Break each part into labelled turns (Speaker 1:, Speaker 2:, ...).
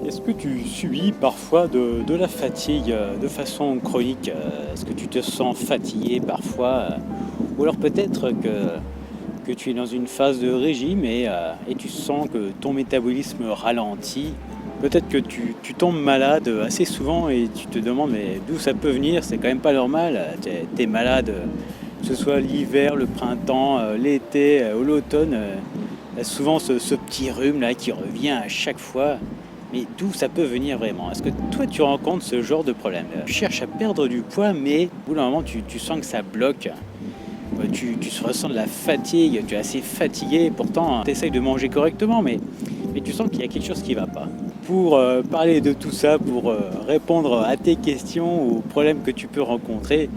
Speaker 1: Est-ce que tu subis parfois de la fatigue de façon chronique? Est-ce que tu te sens fatigué parfois? Ou alors peut-être que tu es dans une phase de régime et tu sens que ton métabolisme ralentit. Peut-être que tu tombes malade assez souvent et tu te demandes mais d'où ça peut venir? C'est quand même pas normal. Tu es malade, que ce soit l'hiver, le printemps, l'été ou l'automne. Il y a souvent ce petit rhume là qui revient à chaque fois. Mais d'où ça peut venir vraiment? Est-ce que toi tu rencontres ce genre de problème? Tu cherches à perdre du poids, mais au bout d'un moment tu sens que ça bloque. Tu ressens de la fatigue, tu es assez fatigué, pourtant tu essayes de manger correctement, mais tu sens qu'il y a quelque chose qui ne va pas. Pour parler de tout ça, pour répondre à tes questions, aux problèmes que tu peux rencontrer,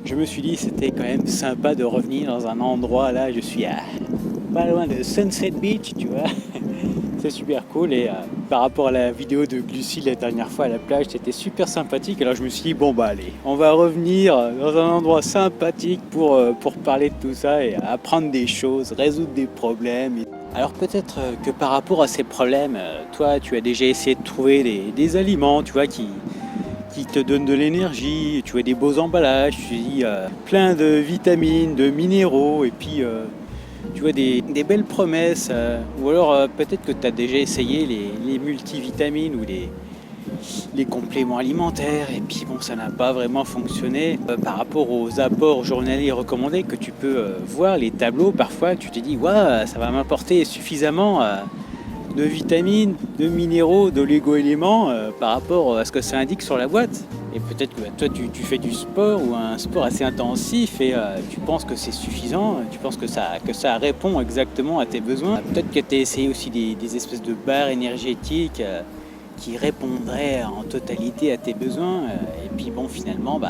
Speaker 1: je me suis dit que c'était quand même sympa de revenir dans un endroit, là je suis pas loin de Sunset Beach, tu vois. C'est super cool et par rapport à la vidéo de Glucide la dernière fois à la plage, c'était super sympathique. Alors je me suis dit bon bah allez, on va revenir dans un endroit sympathique pour parler de tout ça et apprendre des choses, résoudre des problèmes. Alors peut-être que par rapport à ces problèmes, toi tu as déjà essayé de trouver des aliments, tu vois, qui te donnent de l'énergie, tu vois, des beaux emballages, tu dis plein de vitamines, de minéraux et puis tu vois des belles promesses, ou alors peut-être que tu as déjà essayé les multivitamines ou les compléments alimentaires et puis bon ça n'a pas vraiment fonctionné. Par rapport aux apports journaliers recommandés que tu peux voir, les tableaux, parfois tu te dis ouais, ça va m'apporter suffisamment de vitamines, de minéraux, d'oligo-éléments par rapport à ce que ça indique sur la boîte. Et peut-être que toi tu fais du sport ou un sport assez intensif et tu penses que c'est suffisant, tu penses que ça répond exactement à tes besoins. Peut-être que tu as essayé aussi des espèces de barres énergétiques qui répondraient en totalité à tes besoins. Et puis bon finalement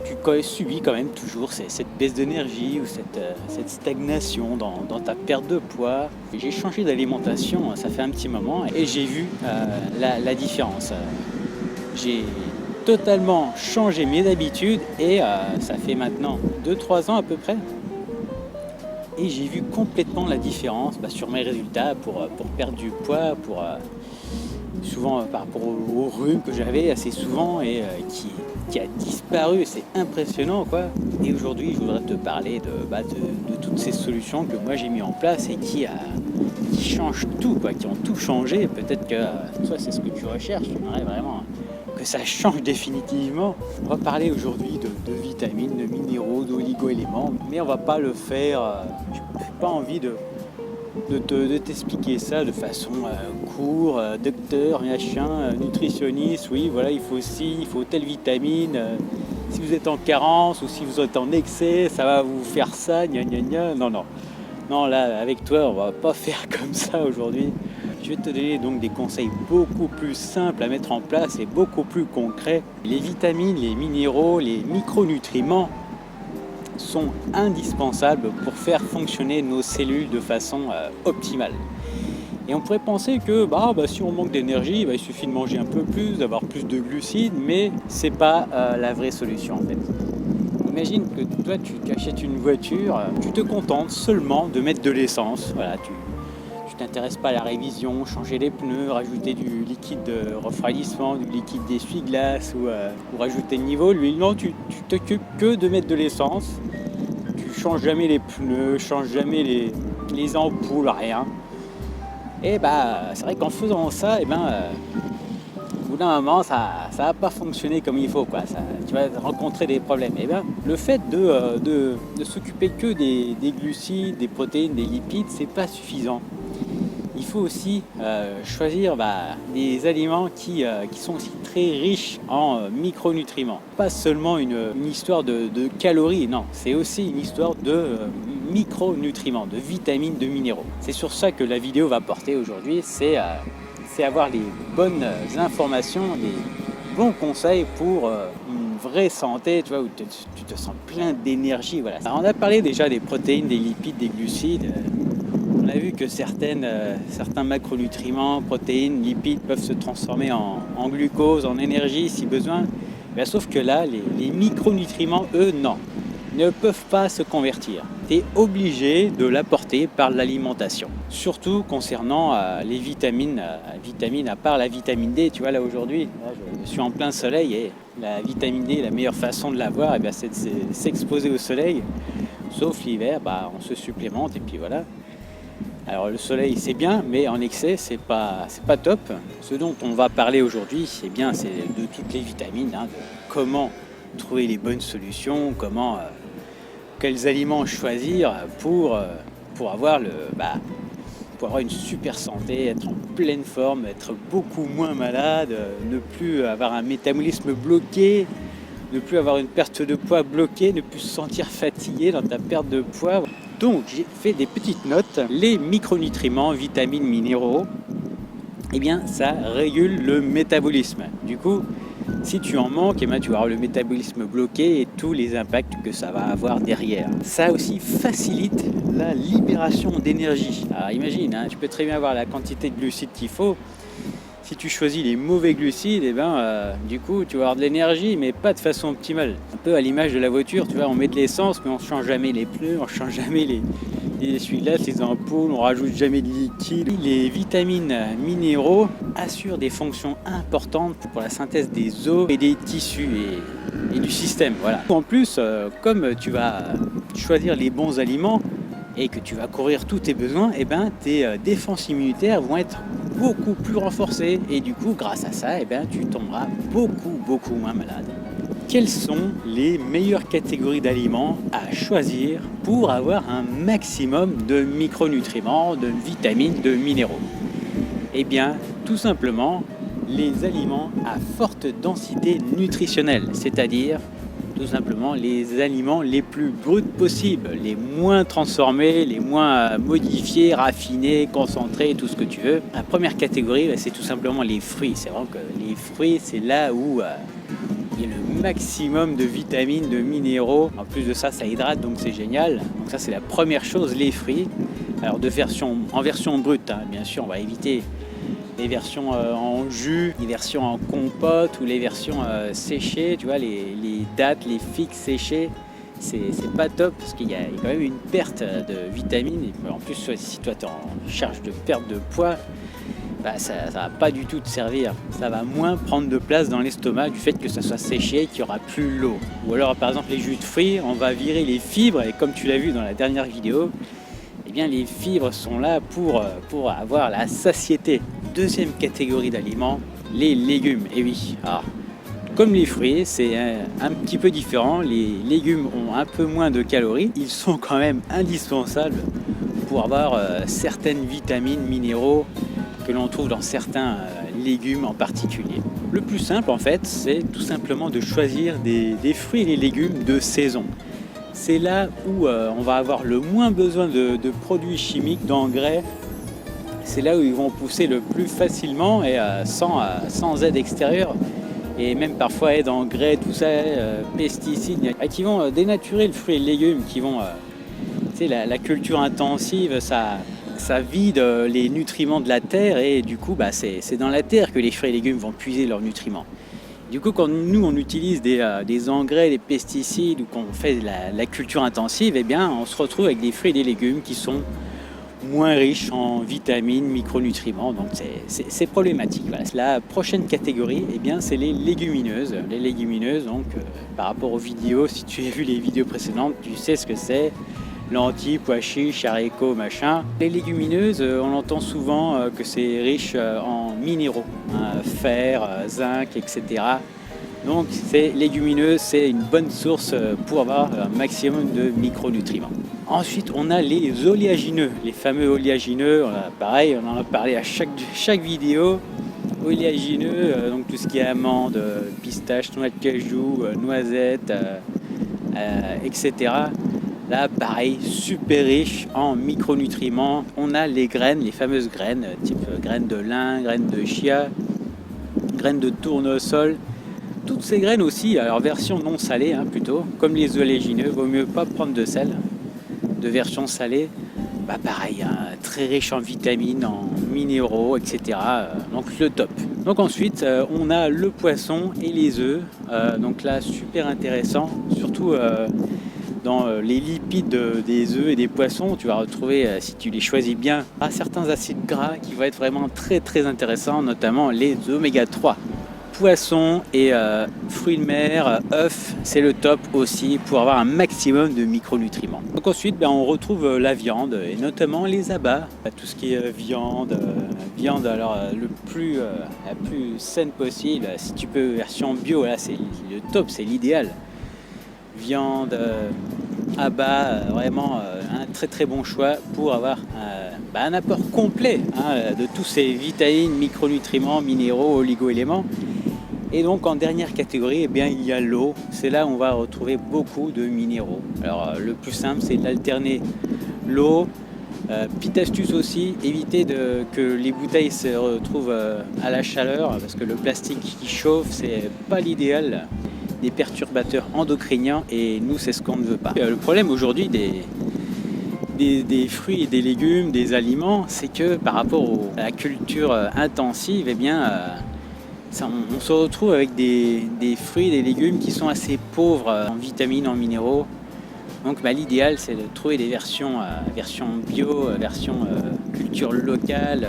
Speaker 1: tu subis quand même toujours cette baisse d'énergie ou cette stagnation dans ta perte de poids. J'ai changé d'alimentation, ça fait un petit moment et j'ai vu la différence. J'ai totalement changé mes habitudes et ça fait maintenant 2-3 ans à peu près et j'ai vu complètement la différence sur mes résultats pour perdre du poids, souvent par rapport au rhume que j'avais assez souvent et qui a disparu, c'est impressionnant quoi. Et aujourd'hui je voudrais te parler de toutes ces solutions que moi j'ai mis en place et qui changent tout quoi, qui ont tout changé. Peut-être que toi c'est ce que tu recherches, tu aimerais vraiment que ça change définitivement. On va parler aujourd'hui de vitamines, de minéraux, d'oligo-éléments, mais on va pas le faire, j'ai pas envie de t'expliquer ça de façon court, docteur, machin, nutritionniste, oui voilà il faut telle vitamine, si vous êtes en carence ou si vous êtes en excès, ça va vous faire ça, gna gna gna, non là avec toi on va pas faire comme ça aujourd'hui. Je vais te donner donc des conseils beaucoup plus simples à mettre en place et beaucoup plus concrets. Les vitamines, les minéraux, les micronutriments sont indispensables pour faire fonctionner nos cellules de façon optimale. Et on pourrait penser que si on manque d'énergie, il suffit de manger un peu plus, d'avoir plus de glucides, mais c'est pas la vraie solution en fait. Imagine que toi tu achètes une voiture, tu te contentes seulement de mettre de l'essence, voilà, tu t'intéresses pas à la révision, changer les pneus, rajouter du liquide de refroidissement, du liquide d'essuie-glace ou rajouter le niveau. Lui, non, tu t'occupes que de mettre de l'essence. Tu changes jamais les pneus, changes jamais les ampoules, rien. Et c'est vrai qu'en faisant ça, au bout d'un moment, ça va pas fonctionner comme il faut, quoi. Tu vas rencontrer des problèmes. Le fait de s'occuper que des glucides, des protéines, des lipides, c'est pas suffisant. Il faut aussi choisir des aliments qui sont aussi très riches en micronutriments. Pas seulement une histoire de calories, non, c'est aussi une histoire de micronutriments, de vitamines, de minéraux. C'est sur ça que la vidéo va porter aujourd'hui, c'est avoir les bonnes informations, les bons conseils pour une vraie santé, tu vois, où tu te sens plein d'énergie. Voilà. Alors, on a parlé déjà des protéines, des lipides, des glucides. On a vu que certains macronutriments, protéines, lipides peuvent se transformer en glucose, en énergie si besoin. Sauf que là, les micronutriments, eux, non. ne peuvent pas se convertir. Tu es obligé de l'apporter par l'alimentation. Surtout concernant les vitamines, à part la vitamine D, tu vois là aujourd'hui, je suis en plein soleil et la vitamine D, la meilleure façon de l'avoir, eh bien, c'est de s'exposer au soleil. Sauf l'hiver, on se supplémente et puis voilà. Alors le soleil c'est bien, mais en excès c'est pas top. Ce dont on va parler aujourd'hui, c'est de toutes les vitamines, de comment trouver les bonnes solutions, quels aliments choisir pour avoir pour avoir une super santé, être en pleine forme, être beaucoup moins malade, ne plus avoir un métabolisme bloqué, ne plus avoir une perte de poids bloquée, ne plus se sentir fatigué dans ta perte de poids. Donc j'ai fait des petites notes. Les micronutriments, vitamines, minéraux, eh bien ça régule le métabolisme. Du coup, si tu en manques, tu vas avoir le métabolisme bloqué et tous les impacts que ça va avoir derrière. Ça aussi facilite la libération d'énergie. Alors imagine, tu peux très bien avoir la quantité de glucides qu'il faut. Si tu choisis les mauvais glucides, du coup, tu vas avoir de l'énergie, mais pas de façon optimale. Un peu à l'image de la voiture, tu vois, on met de l'essence, mais on ne change jamais les pneus, on ne change jamais les essuie-glaces, les ampoules, on rajoute jamais de liquide. Les vitamines minéraux assurent des fonctions importantes pour la synthèse des os et des tissus et du système. Voilà. En plus, comme tu vas choisir les bons aliments et que tu vas couvrir tous tes besoins, tes défenses immunitaires vont être beaucoup plus renforcées et du coup, grâce à ça, tu tomberas beaucoup moins malade. Quelles sont les meilleures catégories d'aliments à choisir pour avoir un maximum de micronutriments, de vitamines, de minéraux? Eh bien, tout simplement, les aliments à forte densité nutritionnelle, c'est-à-dire tout simplement les aliments les plus bruts possibles, les moins transformés, les moins modifiés, raffinés, concentrés, tout ce que tu veux. La première catégorie, c'est tout simplement les fruits. C'est vraiment que les fruits, c'est là où il y a le maximum de vitamines, de minéraux. En plus de ça, ça hydrate, donc c'est génial. Donc ça, c'est la première chose, les fruits. Alors en version brute, bien sûr, on va éviter les versions en jus, les versions en compote ou les versions séchées, tu vois, les dattes, les figues séchées, c'est pas top parce qu'il y a quand même une perte de vitamines. Et en plus, si toi tu es en charge de perte de poids, ça va pas du tout te servir. Ça va moins prendre de place dans l'estomac du fait que ça soit séché et qu'il n'y aura plus l'eau. Ou alors, par exemple, les jus de fruits, on va virer les fibres et comme tu l'as vu dans la dernière vidéo, eh bien, les fibres sont là pour avoir la satiété. Deuxième catégorie d'aliments, les légumes. Et oui, alors, comme les fruits, c'est un petit peu différent. Les légumes ont un peu moins de calories. Ils sont quand même indispensables pour avoir certaines vitamines, minéraux que l'on trouve dans certains légumes en particulier. Le plus simple, en fait, c'est tout simplement de choisir des fruits et des légumes de saison. C'est là où on va avoir le moins besoin de produits chimiques, d'engrais. C'est là où ils vont pousser le plus facilement et sans aide extérieure. Et même parfois aide engrais, tout ça, pesticides, qui vont dénaturer le fruit et le légume, qui vont... la culture intensive, ça vide les nutriments de la terre et du coup, c'est dans la terre que les fruits et légumes vont puiser leurs nutriments. Du coup, quand nous, on utilise des engrais, des pesticides ou qu'on fait la culture intensive, on se retrouve avec des fruits et des légumes qui sont moins riches en vitamines, micronutriments. Donc, c'est problématique. Voilà. La prochaine catégorie, c'est les légumineuses. Les légumineuses, donc, par rapport aux vidéos, si tu as vu les vidéos précédentes, tu sais ce que c'est. Lentilles, pois chiches, haricots, machin. Les légumineuses, on entend souvent que c'est riche en minéraux, fer, zinc, etc. Donc ces légumineuses, c'est une bonne source pour avoir un maximum de micronutriments. Ensuite, on a les oléagineux, les fameux oléagineux. Pareil, on en a parlé à chaque vidéo. Oléagineux, donc tout ce qui est amandes, pistaches, noix de cajou, noisettes, etc. Là, pareil, super riche en micronutriments. On a les graines, les fameuses graines, type graines de lin, graines de chia, graines de tournesol. Toutes ces graines aussi, alors version non salée plutôt, comme les oléagineux, vaut mieux pas prendre de sel, de version salée. Pareil, très riche en vitamines, en minéraux, etc. Donc le top. Donc ensuite, on a le poisson et les œufs. Donc là, super intéressant, surtout... dans les lipides des œufs et des poissons, tu vas retrouver, si tu les choisis bien, certains acides gras qui vont être vraiment très très intéressants, notamment les oméga 3. Poissons et fruits de mer, œufs, c'est le top aussi pour avoir un maximum de micronutriments. Donc ensuite, on retrouve la viande et notamment les abats, tout ce qui est viande alors la plus saine possible. Si tu peux version bio, là c'est le top, c'est l'idéal. Viande, abats, vraiment un très très bon choix pour avoir un apport complet de tous ces vitamines, micronutriments, minéraux, oligo-éléments. Et donc en dernière catégorie, il y a l'eau. C'est là où on va retrouver beaucoup de minéraux. Alors le plus simple, c'est d'alterner l'eau. Petite astuce aussi, éviter que les bouteilles se retrouvent à la chaleur, parce que le plastique qui chauffe, c'est pas l'idéal. Des perturbateurs endocriniens, et nous, c'est ce qu'on ne veut pas. Le problème aujourd'hui des fruits et des légumes, des aliments, c'est que par rapport à la culture intensive, on se retrouve avec des fruits et des légumes qui sont assez pauvres en vitamines, en minéraux. Donc l'idéal, c'est de trouver des versions bio, version culture locale,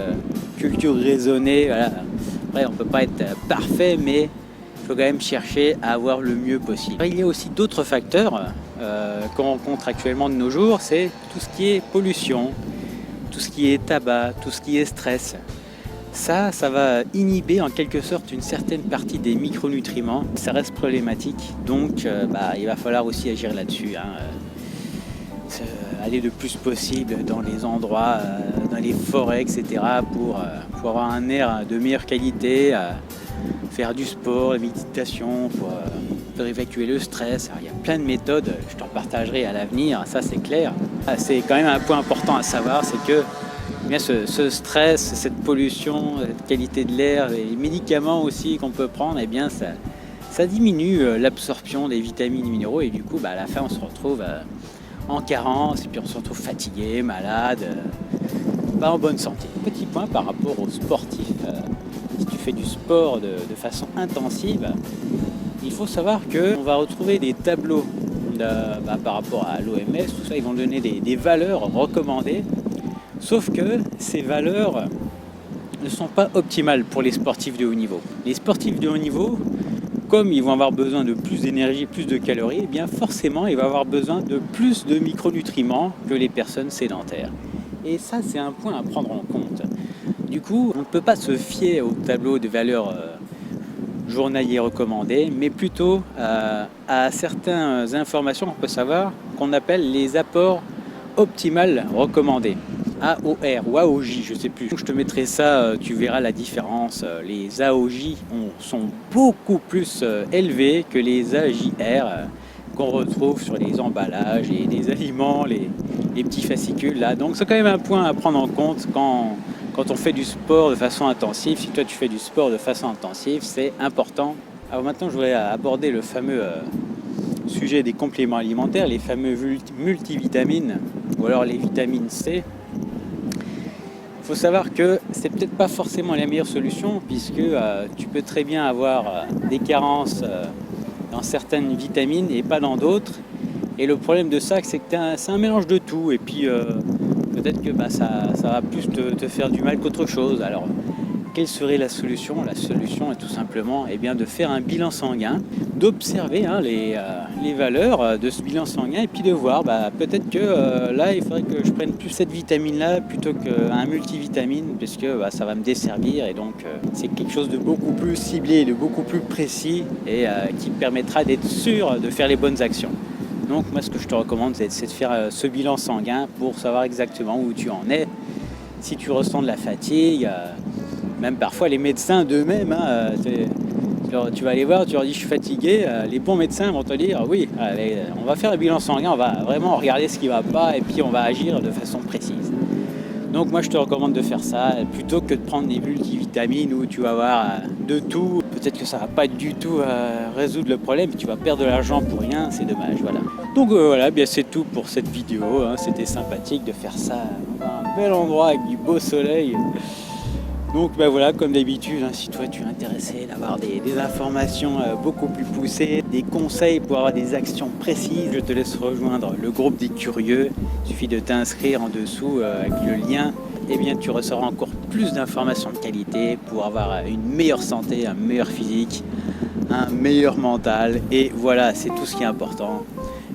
Speaker 1: culture raisonnée. Voilà. Après, on ne peut pas être parfait, mais il faut quand même chercher à avoir le mieux possible. Il y a aussi d'autres facteurs qu'on rencontre actuellement de nos jours, c'est tout ce qui est pollution, tout ce qui est tabac, tout ce qui est stress. Ça va inhiber en quelque sorte une certaine partie des micronutriments. Ça reste problématique, donc il va falloir aussi agir là-dessus. Aller le plus possible dans les endroits, dans les forêts, etc. pour avoir un air de meilleure qualité, faire du sport, la méditation, pour évacuer le stress. Alors, il y a plein de méthodes, je t'en partagerai à l'avenir, ça c'est clair. C'est quand même un point important à savoir, c'est que ce stress, cette pollution, cette qualité de l'air, les médicaments aussi qu'on peut prendre, ça diminue l'absorption des vitamines et minéraux, et du coup à la fin on se retrouve en carence, et puis on se retrouve fatigué, malade, pas en bonne santé. Petit point par rapport aux sportifs. Si tu fais du sport de façon intensive, il faut savoir qu'on va retrouver des tableaux par rapport à l'OMS, tout ça, ils vont donner des valeurs recommandées. Sauf que ces valeurs ne sont pas optimales pour les sportifs de haut niveau. Les sportifs de haut niveau, comme ils vont avoir besoin de plus d'énergie, plus de calories, forcément, ils vont avoir besoin de plus de micronutriments que les personnes sédentaires. Et ça, c'est un point à prendre en compte. Du coup, on ne peut pas se fier au tableau de valeurs journaliers recommandés, mais plutôt à certaines informations qu'on peut savoir, qu'on appelle les apports optimales recommandés. AOR ou AOJ, je ne sais plus. Je te mettrai ça, tu verras la différence. Les AOJ sont beaucoup plus élevés que les AJR qu'on retrouve sur les emballages et les aliments, les petits fascicules là. Donc c'est quand même un point à prendre en compte quand on fait du sport de façon intensive. Si toi tu fais du sport de façon intensive, c'est important. Alors maintenant je voudrais aborder le fameux sujet des compléments alimentaires, les fameux multivitamines ou alors les vitamines C. Il faut savoir que c'est peut-être pas forcément la meilleure solution, puisque tu peux très bien avoir des carences dans certaines vitamines et pas dans d'autres. Et le problème de ça, c'est que c'est un mélange de tout, et puis peut-être que ça va plus te faire du mal qu'autre chose. Alors quelle serait la solution? La solution est tout simplement de faire un bilan sanguin, d'observer les valeurs de ce bilan sanguin, et puis de voir peut-être que là il faudrait que je prenne plus cette vitamine là plutôt qu'un multivitamine, parce que ça va me desservir, et donc c'est quelque chose de beaucoup plus ciblé, de beaucoup plus précis, et qui permettra d'être sûr de faire les bonnes actions. Donc moi ce que je te recommande, c'est de faire ce bilan sanguin pour savoir exactement où tu en es. Si tu ressens de la fatigue, même parfois les médecins d'eux-mêmes, tu vas aller voir, tu leur dis je suis fatigué, les bons médecins vont te dire oui, allez, on va faire un bilan sanguin, on va vraiment regarder ce qui ne va pas, et puis on va agir de façon précise. Donc moi je te recommande de faire ça, plutôt que de prendre des multivitamines où tu vas avoir de tout. Peut-être que ça ne va pas du tout résoudre le problème, tu vas perdre de l'argent pour rien, c'est dommage. Voilà. Donc voilà, c'est tout pour cette vidéo, c'était sympathique de faire ça dans un bel endroit avec du beau soleil. Donc bah voilà, comme d'habitude, hein, si toi tu es intéressé d'avoir des informations beaucoup plus poussées, des conseils pour avoir des actions précises, je te laisse rejoindre le groupe des curieux. Il suffit de t'inscrire en dessous avec le lien. Et bien tu recevras encore plus d'informations de qualité pour avoir une meilleure santé, un meilleur physique, un meilleur mental. Et voilà, c'est tout ce qui est important.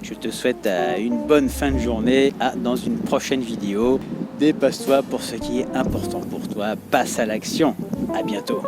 Speaker 1: Je te souhaite une bonne fin de journée. Dans une prochaine vidéo. Dépasse-toi pour ce qui est important pour toi. Passe à l'action. À bientôt.